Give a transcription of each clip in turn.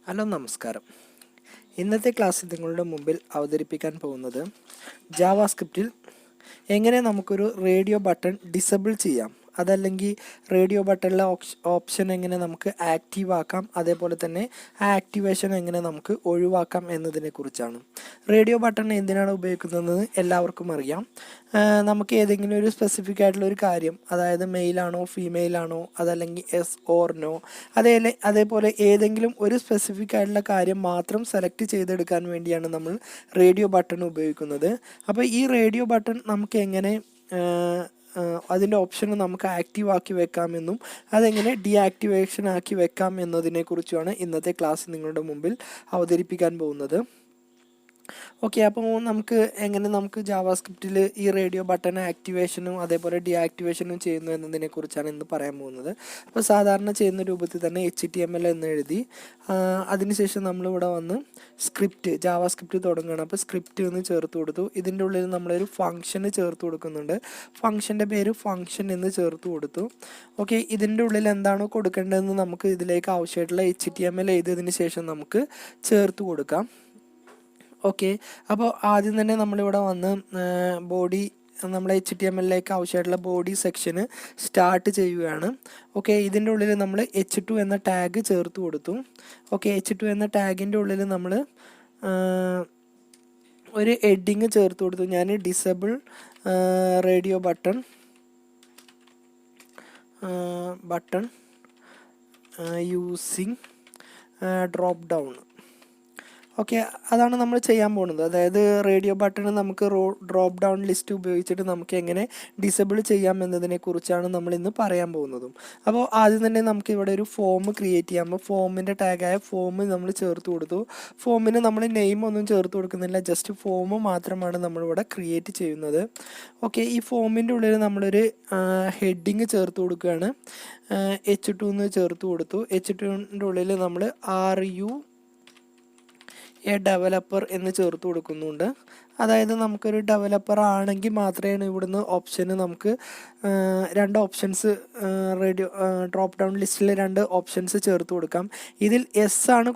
Hello നമസ്കാരം. ഇന്നത്തെ ക്ലാസ്സിൽ നിങ്ങളുടെ മുമ്പിൽ അവതരിപ്പിക്കാൻ പോകുന്നത് ജാവാസ്ക്രിപ്റ്റിൽ എങ്ങനെ നമുക്കൊരു റേഡിയോ ബട്ടൺ ഡിസബിൾ ചെയ്യാം, അതല്ലെങ്കിൽ റേഡിയോ ബട്ടണിലെ ഓപ്ഷൻ എങ്ങനെ നമുക്ക് ആക്റ്റീവ് ആക്കാം, അതേപോലെ തന്നെ ആ ആക്ടിവേഷൻ എങ്ങനെ നമുക്ക് ഒഴിവാക്കാം എന്നതിനെ കുറിച്ചാണ്. റേഡിയോ ബട്ടൺ എന്തിനാണ് ഉപയോഗിക്കുന്നതെന്ന് എല്ലാവർക്കും അറിയാം. നമുക്ക് ഏതെങ്കിലും ഒരു സ്പെസിഫിക് ആയിട്ടുള്ള ഒരു കാര്യം, അതായത് മെയിലാണോ ഫീമെയിലാണോ അതല്ലെങ്കിൽ എസ് ഓർ നോ, അതേപോലെ ഏതെങ്കിലും ഒരു സ്പെസിഫിക് ആയിട്ടുള്ള കാര്യം മാത്രം സെലക്ട് ചെയ്തെടുക്കാൻ വേണ്ടിയാണ് നമ്മൾ റേഡിയോ ബട്ടൺ ഉപയോഗിക്കുന്നത്. അപ്പോൾ ഈ റേഡിയോ ബട്ടൺ നമുക്ക് എങ്ങനെ അതിൻ്റെ ഓപ്ഷൻ നമുക്ക് ആക്റ്റീവ് ആക്കി വെക്കാമെന്നും അതെങ്ങനെ ഡീആക്ടിവേഷൻ ആക്കി വെക്കാം എന്നതിനെക്കുറിച്ചുമാണ് ഇന്നത്തെ ക്ലാസ് നിങ്ങളുടെ മുമ്പിൽ അവതരിപ്പിക്കാൻ പോകുന്നത്. ഓക്കെ, അപ്പോൾ നമുക്ക് ജാവാസ്ക്രിപ്റ്റിൽ ഈ റേഡിയോ ബട്ടൺ ആക്ടിവേഷനും അതേപോലെ ഡീആക്ടിവേഷനും ചെയ്യുന്നു എന്നതിനെ കുറിച്ചാണ് ഇന്ന് പറയാൻ പോകുന്നത്. അപ്പോൾ സാധാരണ ചെയ്യുന്ന രൂപത്തിൽ തന്നെ HTML എന്ന് എഴുതി അതിനുശേഷം നമ്മളിവിടെ വന്ന് ജാവാസ്ക്രിപ്റ്റ് തുടങ്ങുകയാണ്. അപ്പോൾ സ്ക്രിപ്റ്റ് എന്ന് ചേർത്ത് കൊടുത്തു. ഇതിൻ്റെ ഉള്ളിൽ നമ്മളൊരു ഫംഗ്ഷന് ചേർത്ത് കൊടുക്കുന്നുണ്ട്. ഫംഗ്ഷൻ്റെ പേര് ഫംഗ്ഷൻ എന്ന് ചേർത്ത് കൊടുത്തു. ഓക്കെ, ഇതിൻ്റെ ഉള്ളിൽ എന്താണോ കൊടുക്കേണ്ടതെന്ന് നമുക്ക് ഇതിലേക്ക് ആവശ്യമായിട്ടുള്ള HTML എഴുതിയതിന് ശേഷം നമുക്ക് ചേർത്ത് കൊടുക്കാം. ഓക്കെ, അപ്പോൾ ആദ്യം തന്നെ നമ്മളിവിടെ വന്ന് നമ്മുടെ HTML ആവശ്യമായിട്ടുള്ള ബോഡി സെക്ഷന് സ്റ്റാർട്ട് ചെയ്യുകയാണ്. ഓക്കെ, ഇതിൻ്റെ ഉള്ളിൽ നമ്മൾ H2 എന്ന ടാഗ് ചേർത്ത് കൊടുത്തു. ഓക്കെ, H2 എന്ന ടാഗിൻ്റെ ഉള്ളിൽ നമ്മൾ ഒരു ഹെഡിങ് ചേർത്ത് കൊടുത്തു. ഞാൻ disable radio button using drop down. Okay, അതാണ് നമ്മൾ ചെയ്യാൻ പോകുന്നത്. അതായത് റേഡിയോ ബട്ടൺ നമുക്ക് ഡ്രോപ്പ് ഡൗൺ ലിസ്റ്റ് ഉപയോഗിച്ചിട്ട് നമുക്ക് എങ്ങനെ ഡിസബിൾ ചെയ്യാം എന്നതിനെ കുറിച്ചാണ് നമ്മൾ ഇന്ന് പറയാൻ പോകുന്നതും. അപ്പോൾ ആദ്യം തന്നെ നമുക്ക് ഇവിടെ ഒരു ഫോം ക്രിയേറ്റ് ചെയ്യാം. അപ്പോൾ ഫോമിൻ്റെ ടാഗായ ഫോം നമ്മൾ ചേർത്ത് കൊടുത്തു. ഫോമിന് നമ്മൾ നെയിം ഒന്നും ചേർത്ത് കൊടുക്കുന്നില്ല, ജസ്റ്റ് ഫോം മാത്രമാണ് നമ്മളിവിടെ ക്രിയേറ്റ് ചെയ്യുന്നത്. ഓക്കെ, ഈ ഫോമിൻ്റെ ഉള്ളിൽ നമ്മളൊരു ഹെഡിങ് ചേർത്ത് കൊടുക്കുകയാണ്. H2 എന്ന് ചേർത്ത് കൊടുത്തു. H2ൻ്റെ ഉള്ളിൽ നമ്മൾ RU ഡെവലപ്പർ എന്ന് ചേർത്ത് കൊടുക്കുന്നുണ്ട്. അതായത് നമുക്കൊരു ഡെവലപ്പർ ആണെങ്കിൽ മാത്രമേ ഇവിടുന്ന് ഓപ്ഷന് നമുക്ക് രണ്ട് ഓപ്ഷൻസ് ഡ്രോപ്പ് ഡൗൺ ലിസ്റ്റിൽ രണ്ട് ഓപ്ഷൻസ് ചേർത്ത് കൊടുക്കാം. ഇതിൽ എസ് ആണ്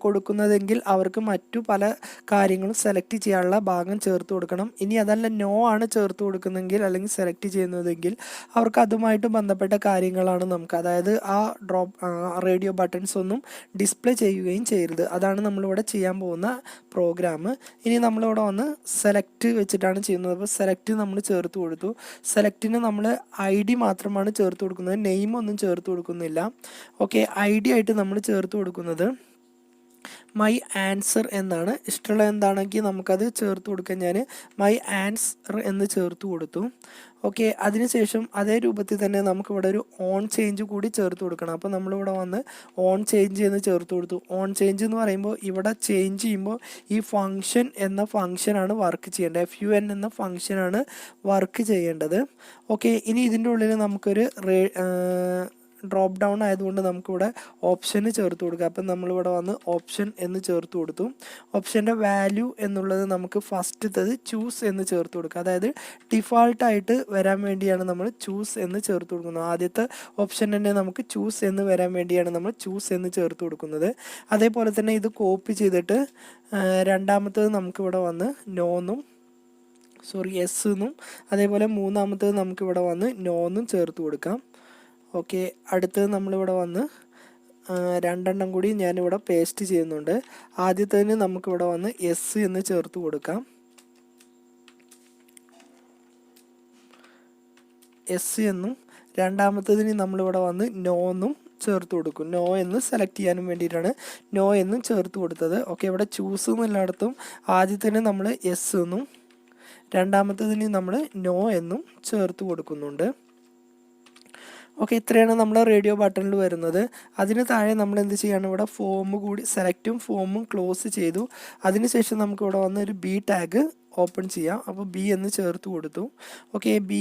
കൊടുക്കുന്നതെങ്കിൽ അവർക്ക് മറ്റു പല കാര്യങ്ങളും സെലക്ട് ചെയ്യാനുള്ള ഭാഗം ചേർത്ത് കൊടുക്കണം. ഇനി അതല്ല നോ ആണ് ചേർത്ത് കൊടുക്കുന്നതെങ്കിൽ അല്ലെങ്കിൽ സെലക്ട് ചെയ്യുന്നതെങ്കിൽ അവർക്ക് അതുമായിട്ട് ബന്ധപ്പെട്ട കാര്യങ്ങളാണ് നമുക്ക്, അതായത് ആ റേഡിയോ ബട്ടൺസ് ഒന്നും ഡിസ്പ്ലേ ചെയ്യുകയും ചെയ്യരുത്. അതാണ് നമ്മളിവിടെ ചെയ്യാൻ പോകുന്ന പ്രോഗ്രാം. ഇനി നമ്മളിവിടെ വന്ന് സെലക്ട് വെച്ചിട്ടാണ് ചെയ്യുന്നത്. അപ്പോൾ സെലക്ട് നമ്മൾ ചേർത്ത് കൊടുത്തു. സെലക്റ്റിന് നമ്മൾ ID മാത്രമാണ് ചേർത്ത് കൊടുക്കുന്നത്, നെയിം ഒന്നും ചേർത്ത് കൊടുക്കുന്നില്ല. ഓക്കെ, ID ആയിട്ട് നമ്മൾ ചേർത്ത് കൊടുക്കുന്നത് മൈ ആൻസർ എന്നാണ്. ഇഷ്ടമുള്ള എന്താണെങ്കിൽ നമുക്കത് ചേർത്ത് കൊടുക്കാൻ ഞാൻ മൈ ആൻസർ എന്ന് ചേർത്ത് കൊടുത്തു. ഓക്കെ, അതിനുശേഷം അതേ രൂപത്തിൽ തന്നെ നമുക്കിവിടെ ഒരു ഓൺ ചേഞ്ച് കൂടി ചേർത്ത് കൊടുക്കണം. അപ്പോൾ നമ്മളിവിടെ വന്ന് ഓൺ ചേഞ്ച് എന്ന് ചേർത്ത് കൊടുത്തു. ഓൺ ചേഞ്ച് എന്ന് പറയുമ്പോൾ ഇവിടെ ചേഞ്ച് ചെയ്യുമ്പോൾ ഈ ഫംഗ്ഷൻ എന്ന ഫംഗ്ഷനാണ് വർക്ക് ചെയ്യേണ്ടത്, FUN എന്ന ഫംഗ്ഷനാണ് വർക്ക് ചെയ്യേണ്ടത്. ഓക്കെ, ഇനി ഇതിൻ്റെ ഉള്ളിൽ നമുക്കൊരു ഡ്രോപ്പ് ഡൗൺ ആയതുകൊണ്ട് നമുക്കിവിടെ ഓപ്ഷന് ചേർത്ത് കൊടുക്കുക. അപ്പം നമ്മളിവിടെ വന്ന് ഓപ്ഷൻ എന്ന് ചേർത്ത് കൊടുത്തു. ഓപ്ഷൻ്റെ വാല്യൂ എന്നുള്ളത് നമുക്ക് ഫസ്റ്റത്തത് ചൂസ് എന്ന് ചേർത്ത് കൊടുക്കുക. അതായത് ഡിഫാൾട്ടായിട്ട് വരാൻ വേണ്ടിയാണ് നമ്മൾ ചൂസ് എന്ന് ചേർത്ത് കൊടുക്കുന്നത്. ആദ്യത്തെ ഓപ്ഷൻ തന്നെ നമുക്ക് ചൂസ് എന്ന് വരാൻ വേണ്ടിയാണ് നമ്മൾ ചൂസ് എന്ന് ചേർത്ത് കൊടുക്കുന്നത്. അതേപോലെ തന്നെ ഇത് കോപ്പി ചെയ്തിട്ട് രണ്ടാമത്തത് നമുക്കിവിടെ വന്ന് എസ് എന്നും അതേപോലെ മൂന്നാമത്തത് നമുക്കിവിടെ വന്ന് നോ എന്നും ചേർത്ത് കൊടുക്കാം. ഓക്കെ, അടുത്തത് നമ്മളിവിടെ വന്ന് രണ്ടെണ്ണം കൂടി ഞാനിവിടെ പേസ്റ്റ് ചെയ്യുന്നുണ്ട്. ആദ്യത്തതിന് നമുക്കിവിടെ വന്ന് എസ് എന്ന് ചേർത്ത് കൊടുക്കാം. എസ് എന്നും രണ്ടാമത്തതിന് നമ്മളിവിടെ വന്ന് നോ എന്നും ചേർത്ത് കൊടുക്കും. നോ എന്ന് സെലക്ട് ചെയ്യാനും വേണ്ടിയിട്ടാണ് നോ എന്നും ചേർത്ത് കൊടുത്തത്. ഓക്കെ, ഇവിടെ ചൂസ് എന്നുള്ളിടത്തും ആദ്യത്തിന് നമ്മൾ എസ് എന്നും രണ്ടാമത്തതിന് നമ്മൾ നോ എന്നും ചേർത്ത് കൊടുക്കുന്നുണ്ട്. ഓക്കെ, ഇത്രയാണ് നമ്മൾ റേഡിയോ ബട്ടണിൽ വരുന്നത്. അതിന് താഴെ നമ്മൾ എന്ത് ചെയ്യാണ്, ഇവിടെ ഫോം കൂടി സെലക്റ്റും ഫോമും ക്ലോസ് ചെയ്തു. അതിനുശേഷം നമുക്ക് ഇവിടെ വന്ന് ഒരു B ടാഗ് ഓപ്പൺ ചെയ്യാം. അപ്പോൾ B എന്ന് ചേർത്ത് കൊടുത്തു. ഓക്കെ, B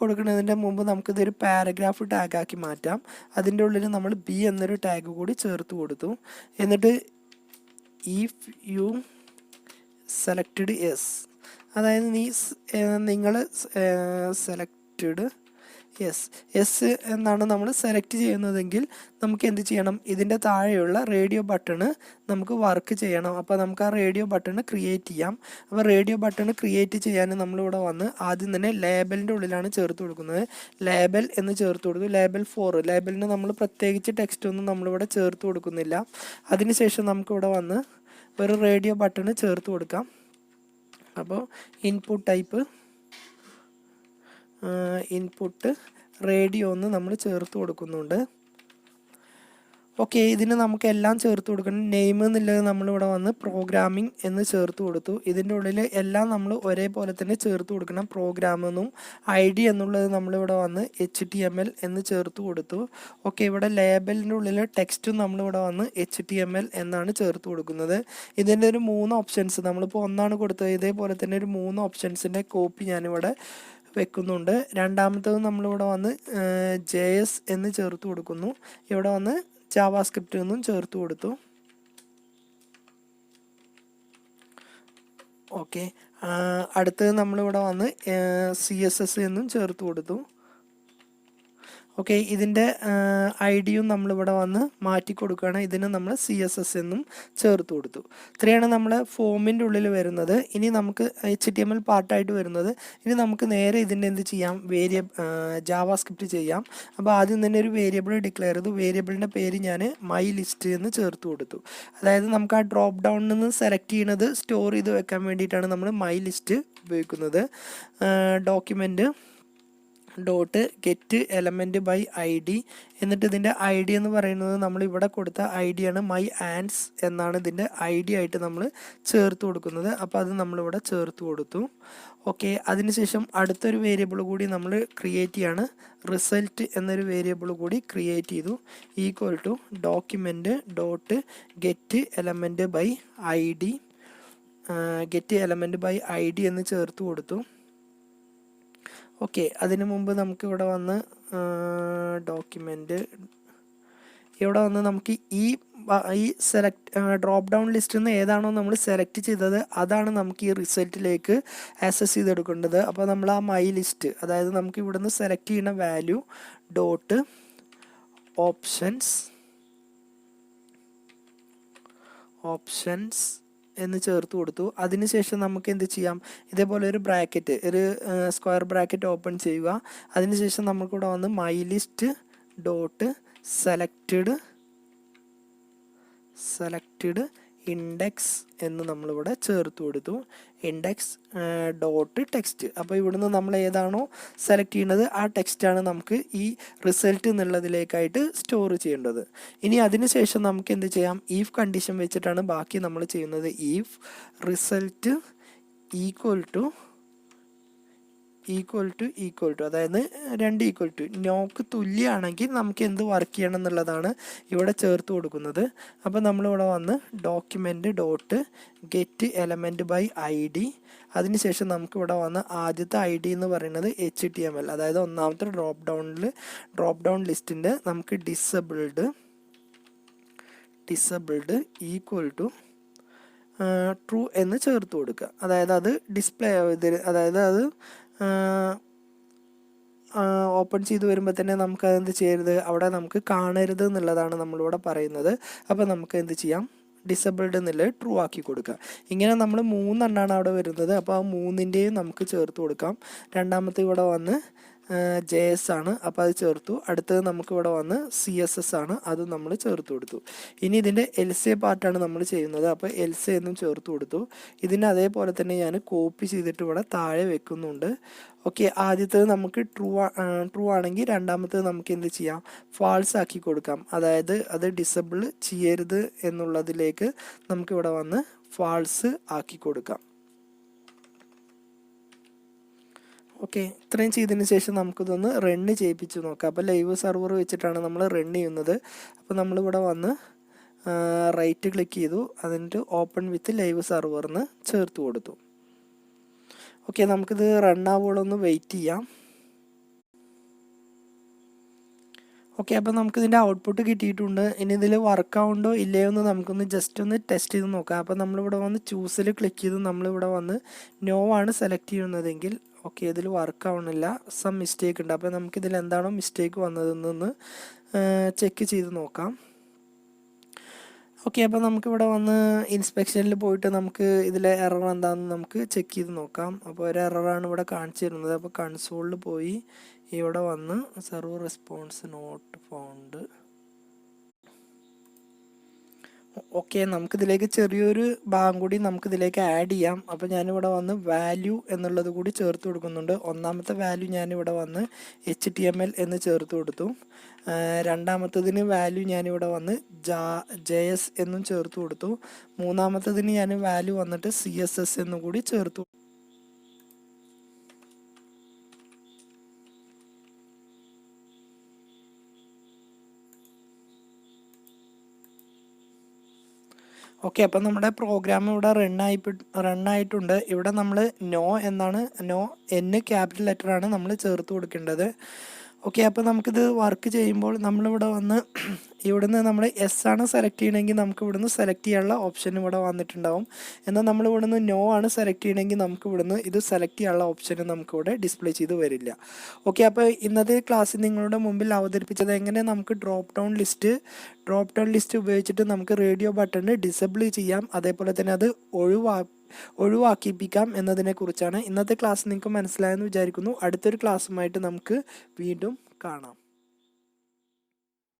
കൊടുക്കുന്നതിൻ്റെ മുമ്പ് നമുക്കിതൊരു പാരഗ്രാഫ് ടാഗാക്കി മാറ്റാം. അതിൻ്റെ ഉള്ളിൽ നമ്മൾ B എന്നൊരു ടാഗ് കൂടി ചേർത്ത് കൊടുത്തു. എന്നിട്ട് ഇഫ് യു സെലക്റ്റഡ് എസ്, അതായത് നിങ്ങൾ സെലക്റ്റഡ് യെസ് എന്നാണ് നമ്മൾ സെലക്ട് ചെയ്യുന്നതെങ്കിൽ നമുക്ക് എന്ത് ചെയ്യണം, ഇതിൻ്റെ താഴെയുള്ള റേഡിയോ ബട്ടണ് നമുക്ക് വർക്ക് ചെയ്യണം. അപ്പോൾ നമുക്ക് ആ റേഡിയോ ബട്ടണ് ക്രിയേറ്റ് ചെയ്യാം. അപ്പോൾ റേഡിയോ ബട്ടണ് ക്രിയേറ്റ് ചെയ്യാൻ നമ്മളിവിടെ വന്ന് ആദ്യം തന്നെ ലേബലിൻ്റെ ഉള്ളിലാണ് ചേർത്ത് കൊടുക്കുന്നത്. ലേബൽ എന്ന് ചേർത്ത് കൊടുത്തു. ലേബൽ 4, ലേബലിന് നമ്മൾ പ്രത്യേകിച്ച് ടെക്സ്റ്റ് ഒന്നും നമ്മളിവിടെ ചേർത്ത് കൊടുക്കുന്നില്ല. അതിനുശേഷം നമുക്കിവിടെ വന്ന് ഒരു റേഡിയോ ബട്ടണ് ചേർത്ത് കൊടുക്കാം. അപ്പോൾ ഇൻപുട്ട് റേഡിയോ എന്ന് നമ്മൾ ചേർത്ത് കൊടുക്കുന്നുണ്ട്. ഓക്കെ, ഇതിന് നമുക്ക് എല്ലാം ചേർത്ത് കൊടുക്കണം. നെയിം എന്നുള്ളത് നമ്മളിവിടെ വന്ന് പ്രോഗ്രാമിംഗ് എന്ന് ചേർത്ത് കൊടുത്തു. ഇതിൻ്റെ ഉള്ളിൽ എല്ലാം നമ്മൾ ഒരേപോലെ തന്നെ ചേർത്ത് കൊടുക്കണം. പ്രോഗ്രാമെന്നും ID എന്നുള്ളത് നമ്മളിവിടെ വന്ന് HTML എന്ന് ചേർത്ത് കൊടുത്തു. ഓക്കെ, ഇവിടെ ലേബലിൻ്റെ ഉള്ളിൽ ടെക്സ്റ്റും നമ്മളിവിടെ വന്ന് HTML എന്നാണ് ചേർത്ത് കൊടുക്കുന്നത്. ഇതിൻ്റെ ഒരു 3 ഓപ്ഷൻസ് നമ്മളിപ്പോൾ ഒന്നാണ് കൊടുത്തത്. ഇതേപോലെ തന്നെ ഒരു 3 ഓപ്ഷൻസിൻ്റെ കോപ്പി ഞാനിവിടെ വെക്കുന്നുണ്ട്. രണ്ടാമത്തത് നമ്മളിവിടെ വന്ന് JS എന്ന് ചേർത്ത് കൊടുക്കുന്നു. ഇവിടെ വന്ന് JavaScript എന്നും ചേർത്ത് കൊടുത്തു. ഓക്കെ, അടുത്തത് നമ്മളിവിടെ വന്ന് CSS എന്നും ചേർത്ത് കൊടുത്തു. ഓക്കെ, ഇതിൻ്റെ ID-യും നമ്മളിവിടെ വന്ന് മാറ്റി കൊടുക്കുകയാണ്. ഇതിന് നമ്മൾ CSS എന്നും ചേർത്ത് കൊടുത്തു. ഇത്രയാണ് നമ്മൾ ഫോമിൻ്റെ ഉള്ളിൽ വരുന്നത്. ഇനി നമുക്ക് HTML പാർട്ടായിട്ട് വരുന്നത്. ഇനി നമുക്ക് നേരെ ഇതിൻ്റെ എന്ത് ചെയ്യാം, JavaScript ചെയ്യാം. അപ്പോൾ ആദ്യം തന്നെ ഒരു വേരിയബിൾ ഡിക്ലെയർ ചെയ്തു. വേരിയബിളിൻ്റെ പേര് ഞാൻ my list എന്ന് ചേർത്ത് കൊടുത്തു. അതായത് നമുക്ക് ആ ഡ്രോപ്പ് ഡൗണിൽ നിന്ന് സെലക്ട് ചെയ്യുന്നത് സ്റ്റോർ ചെയ്ത് വെക്കാൻ വേണ്ടിയിട്ടാണ് നമ്മൾ my list ഉപയോഗിക്കുന്നത്. Document .get element by ID, എന്നിട്ട് ഇതിൻ്റെ ID എന്ന് പറയുന്നത് നമ്മൾ ഇവിടെ കൊടുത്ത ID ആണ്. my ands എന്നാണ് ഇതിൻ്റെ ID ആയിട്ട് നമ്മൾ ചേർത്ത് കൊടുക്കുന്നത്. അപ്പോൾ അത് നമ്മളിവിടെ ചേർത്ത് കൊടുത്തു. ഓക്കെ, അതിനുശേഷം അടുത്തൊരു വേരിയബിൾ കൂടി നമ്മൾ ക്രിയേറ്റ് ചെയ്യാണ്. റിസൾട്ട് എന്നൊരു വേരിയബിൾ കൂടി ക്രിയേറ്റ് ചെയ്തു. Equal to document .get element by ID, get element by ID എന്ന് ചേർത്ത് കൊടുത്തു. ഓക്കെ, അതിനു മുമ്പ് നമുക്ക് ഇവിടെ വന്ന് ഡോക്യുമെൻറ്റ് ഇവിടെ വന്ന് നമുക്ക് ഈ ഡ്രോപ്പ് ഡൗൺ ലിസ്റ്റിൽ നിന്ന് ഏതാണോ നമ്മൾ സെലക്ട് ചെയ്തത് അതാണ് നമുക്ക് ഈ റിസൾട്ടിലേക്ക് ആക്സസ് ചെയ്തെടുക്കേണ്ടത്. അപ്പോൾ നമ്മൾ ആ my ലിസ്റ്റ്, അതായത് നമുക്ക് ഇവിടുന്ന് സെലക്ട് ചെയ്യുന്ന വാല്യൂ ഓപ്ഷൻസ് എന്ന് ചേർത്ത് കൊടുത്തു. അതിനുശേഷം നമുക്ക് എന്ത് ചെയ്യാം, ഇതേപോലെ ഒരു ബ്രാക്കറ്റ്, ഒരു സ്ക്വയർ ബ്രാക്കറ്റ് ഓപ്പൺ ചെയ്യുക. അതിനുശേഷം നമുക്കിവിടെ വന്ന് my list സെലക്റ്റഡ് ഇൻഡെക്സ് എന്ന് നമ്മളിവിടെ ചേർത്ത് കൊടുത്തു. Index .text. അപ്പോൾ ഇവിടുന്ന് നമ്മൾ ഏതാണോ സെലക്ട് ചെയ്യുന്നത് ആ ടെക്സ്റ്റാണ് നമുക്ക് ഈ റിസൾട്ട് എന്നുള്ളതിലേക്കായിട്ട് സ്റ്റോർ ചെയ്യേണ്ടത്. ഇനി അതിനുശേഷം നമുക്ക് എന്ത് ചെയ്യാം, ഈഫ് കണ്ടീഷൻ വെച്ചിട്ടാണ് ബാക്കി നമ്മൾ ചെയ്യുന്നത്. ഈഫ് റിസൾട്ട് ഈക്വൽ ടു അതായത് 2 ഈക്വൽ ടു നോക്ക് തുല്യമാണെങ്കിൽ നമുക്ക് എന്ത് വർക്ക് ചെയ്യണം എന്നുള്ളതാണ് ഇവിടെ ചേർത്ത് കൊടുക്കുന്നത്. അപ്പോൾ നമ്മളിവിടെ വന്ന് document .get element by ID, അതിനുശേഷം നമുക്കിവിടെ വന്ന് ആദ്യത്തെ ID എന്ന് പറയുന്നത് HTML, അതായത് ഒന്നാമത്തെ ഡ്രോപ്പ് ഡൗൺ ലിസ്റ്റിൻ്റെ നമുക്ക് ഡിസബിൾഡ് ഈക്വൽ ടു ട്രൂ എന്ന് ചേർത്ത് കൊടുക്കുക. അതായത് അത് ഡിസ്പ്ലേ അതായത് അത് ഓപ്പൺ ചെയ്ത് വരുമ്പോൾ തന്നെ നമുക്ക് അതെന്ത് ചെയ്യരുത്, അവിടെ നമുക്ക് കാണരുത് എന്നുള്ളതാണ് നമ്മളിവിടെ പറയുന്നത്. അപ്പോൾ നമുക്ക് എന്ത് ചെയ്യാം, ഡിസബിൾഡ് എന്നുള്ളത് ട്രൂ ആക്കി കൊടുക്കുക. ഇങ്ങനെ നമ്മൾ 3 എണ്ണമാണ് അവിടെ വരുന്നത്. അപ്പോൾ ആ 3ൻ്റെയും നമുക്ക് ചേർത്ത് കൊടുക്കാം. രണ്ടാമത്തെ ഇവിടെ വന്ന് JS ആണ്, അപ്പോൾ അത് ചേർത്തു. അടുത്തത് നമുക്ക് ഇവിടെ വന്ന് CSS ആണ്, അത് നമ്മൾ ചേർത്ത് കൊടുത്തു. ഇനി ഇതിൻ്റെ LCA പാർട്ടാണ് നമ്മൾ ചെയ്യുന്നത്. അപ്പോൾ LCA എന്നും ചേർത്ത് കൊടുത്തു. ഇതിന് അതേപോലെ തന്നെ ഞാൻ കോപ്പി ചെയ്തിട്ട് ഇവിടെ താഴെ വെക്കുന്നുണ്ട്. ഓക്കെ, ആദ്യത്തേത് നമുക്ക് ട്രൂ ആണെങ്കിൽ രണ്ടാമത്തേത് നമുക്ക് എന്ത് ചെയ്യാം, ഫാൾസ് ആക്കി കൊടുക്കാം. അതായത് അത് ഡിസബിൾ ചെയ്യരുത് എന്നുള്ളതിലേക്ക് നമുക്കിവിടെ വന്ന് ഫാൾസ് ആക്കി കൊടുക്കാം. ഓക്കെ, ഇത്രയും ചെയ്തതിന് ശേഷം നമുക്കിതൊന്ന് റണ്ണ് ചെയ്യിപ്പിച്ച് നോക്കാം. അപ്പോൾ ലൈവ് സെർവർ വെച്ചിട്ടാണ് നമ്മൾ റൺ ചെയ്യുന്നത്. അപ്പോൾ നമ്മളിവിടെ വന്ന് റൈറ്റ് ക്ലിക്ക് ചെയ്തു, അതിൻ്റെ ഓപ്പൺ വിത്ത് ലൈവ് സെർവറിന് ചേർത്ത് കൊടുത്തു. ഓക്കെ, നമുക്കിത് റണ്ണാവുകളൊന്ന് വെയിറ്റ് ചെയ്യാം. ഓക്കെ, അപ്പോൾ നമുക്കിതിൻ്റെ ഔട്ട്പുട്ട് കിട്ടിയിട്ടുണ്ട്. ഇനി ഇതിൽ വർക്ക് ആവുണ്ടോ ഇല്ലയോ എന്ന് നമുക്കൊന്ന് ജസ്റ്റ് ഒന്ന് ടെസ്റ്റ് ചെയ്ത് നോക്കാം. അപ്പോൾ നമ്മളിവിടെ വന്ന് ചൂസിൽ ക്ലിക്ക് ചെയ്ത് നമ്മളിവിടെ വന്ന് നോ ആണ് സെലക്ട് ചെയ്യുന്നതെങ്കിൽ ഓക്കെ, ഇതിൽ വർക്ക് ആവണില്ല, സം മിസ്റ്റേക്ക് ഉണ്ട്. അപ്പോൾ നമുക്കിതിൽ എന്താണോ മിസ്റ്റേക്ക് വന്നതെന്ന് ചെക്ക് ചെയ്ത് നോക്കാം. ഓക്കെ, അപ്പോൾ നമുക്കിവിടെ വന്ന് ഇൻസ്പെക്ഷനിൽ പോയിട്ട് നമുക്ക് ഇതിലെ എറർ എന്താണെന്ന് നമുക്ക് ചെക്ക് ചെയ്ത് നോക്കാം. അപ്പോൾ ഒരു എററാണ് ഇവിടെ കാണിച്ചു തരുന്നത്. അപ്പോൾ കൺസോളിൽ പോയി ഇവിടെ വന്ന് server response not found. Okay, നമുക്കിതിലേക്ക് ചെറിയൊരു ഭാഗം കൂടി നമുക്കിതിലേക്ക് ആഡ് ചെയ്യാം. അപ്പോൾ ഞാനിവിടെ വന്ന് വാല്യൂ എന്നുള്ളത് കൂടി ചേർത്ത് കൊടുക്കുന്നുണ്ട്. ഒന്നാമത്തെ വാല്യൂ ഞാനിവിടെ വന്ന് HTML എന്ന് ചേർത്ത് കൊടുത്തു. രണ്ടാമത്തതിന് വാല്യൂ ഞാനിവിടെ വന്ന് JS എന്നും ചേർത്ത് കൊടുത്തു. മൂന്നാമത്തതിന് ഞാൻ വാല്യൂ വന്നിട്ട് CSS എന്നും കൂടി ചേർത്തു. ഓക്കെ, അപ്പം നമ്മുടെ പ്രോഗ്രാം ഇവിടെ റണ്ണായിട്ടുണ്ട്. ഇവിടെ നമ്മൾ നോ എന്നാണ്, നോ N ക്യാപിറ്റൽ ലെറ്ററാണ് നമ്മൾ ചേർത്ത് കൊടുക്കേണ്ടത്. ഓക്കെ, അപ്പോൾ നമുക്കിത് വർക്ക് ചെയ്യുമ്പോൾ നമ്മളിവിടെ വന്ന് ഇവിടുന്ന് നമ്മൾ എസ് ആണ് സെലക്ട് ചെയ്യണമെങ്കിൽ നമുക്ക് ഇവിടുന്ന് സെലക്ട് ചെയ്യാനുള്ള ഓപ്ഷൻ ഇവിടെ വന്നിട്ടുണ്ടാവും. എന്നാൽ നമ്മൾ ഇവിടുന്ന് നോ ആണ് സെലക്ട് ചെയ്യണമെങ്കിൽ നമുക്ക് ഇവിടുന്ന് ഇത് സെലക്ട് ചെയ്യാനുള്ള ഓപ്ഷൻ നമുക്കിവിടെ ഡിസ്പ്ലേ ചെയ്ത് വരില്ല. ഓക്കെ, അപ്പോൾ ഇന്നത്തെ ക്ലാസ്സിൽ നിങ്ങളുടെ മുമ്പിൽ അവതരിപ്പിച്ചത് എങ്ങനെ നമുക്ക് ഡ്രോപ്പ് ഡൗൺ ലിസ്റ്റ് ഉപയോഗിച്ചിട്ട് നമുക്ക് റേഡിയോ ബട്ടൺ ഡിസേബിൾ ചെയ്യാം, അതേപോലെ തന്നെ അത് ഒഴിവാക്കിപ്പിക്കാം എന്നതിനെ കുറിച്ചാണ്. ഇന്നത്തെ ക്ലാസ് നിങ്ങൾക്ക് മനസ്സിലായെന്ന് വിചാരിക്കുന്നു. അടുത്തൊരു ക്ലാസ്സുമായിട്ട് നമുക്ക് വീണ്ടും കാണാം.